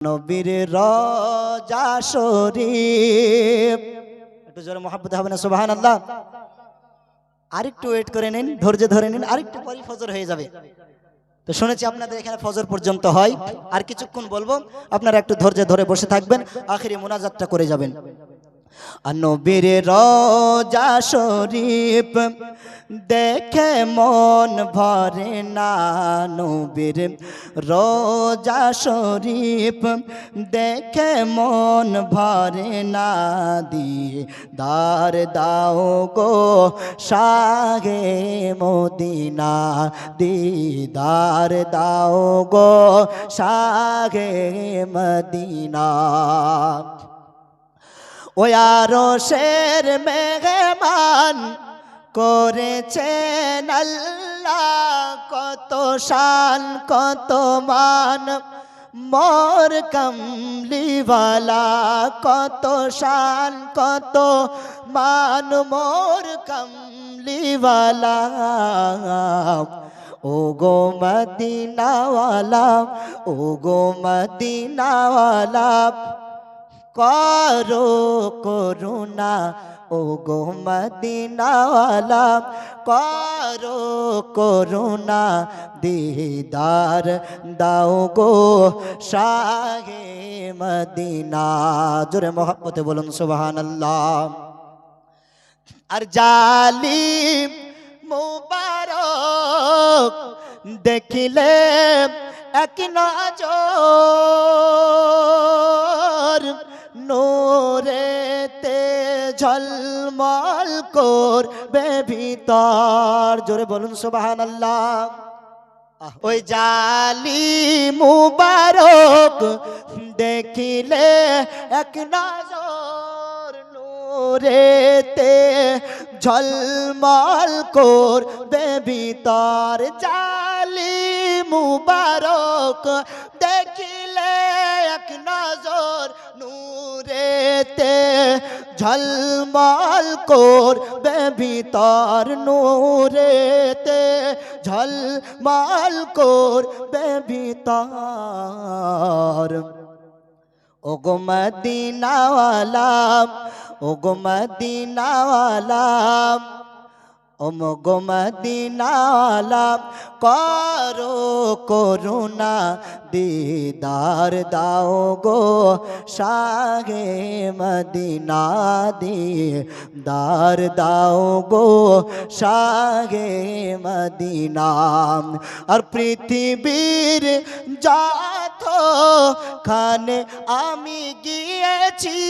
নবীর রওজা শরীফ একটু জোরে মহব্বতে হবে না সুবহানাল্লাহ। আরেকটু ওয়েট করে নিন, ধৈর্য ধরে নিন, আরেকটু পরেই ফজর হয়ে যাবে। তো শুনেছি আপনাদের এখানে ফজর পর্যন্ত হয়, আর কিছুক্ষণ বলবো, আপনারা একটু ধৈর্য ধরে বসে থাকবেন, আখিরি মুনাজাতটা করে যাবেন। নবীর রওজা শরীফ দেখে মন ভরে না, নবীর রওজা শরীফ দেখে মন ভরে না, দিদার দাও গো শাহে মদিনা, দিদার দাও গো শাহে মদিনা। ও আরশের মেহমান করেছেন আল্লাহ, কত শান কত মান মোর কমলিওয়ালা, কত শান কত মান মোর কমলিওয়ালা। ও গো মদিনাওয়ালা, ও গো মদিনাওয়ালা, করো করুণা, ও গো মদিনাওয়ালা, করো করুণা, দিদার দাও গো শাহে মদিনা। জোরে মহব্বতে বলুন সুবহানাল্লাহ। আর জালিম মুবারক দেখিলে এক নজর, নূরেতে ঝলমল করবে ভিতর। জোরে বলুন সুবহানাল্লাহ। ওই জালিম মুবারক দেখিলে এক নজর, নূরেতে ঝলমল করবে ভিতর। জালিম মুবারক দেখিলে এক নজর, নূরেতে ঝলমল করবে ভিতর, নূরেতে ঝলমল করবে ভিতর। ও গো মদিনাওয়ালা, ও গো মদিনাওয়ালা, ও গো মদিনাওয়ালা, করো করুণা, দিদার দাও গো শাহে মদিনা, দিদার দাও গো শাহে মদিনা। আর পৃথিবীর যত খানে আমি গিয়েছি,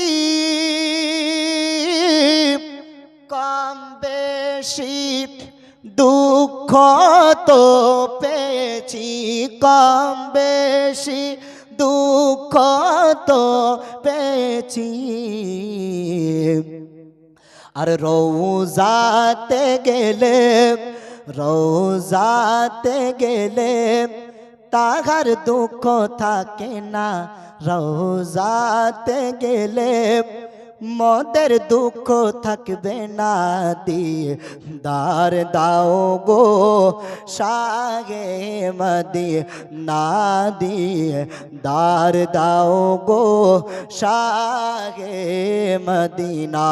কম বেশি দুঃখ তো পেয়েছি, কম বেশি দুঃখ তো পেয়েছি। আর রওজাতে গেলে, রওজাতে গেলে তাহার দুঃখ থাকে না, রওজাতে গেলে মোদের দুঃখ থাকবে না, দিদার দাও গো শাহে মদিনা, দিদার দাও গো শাহে মদিনা।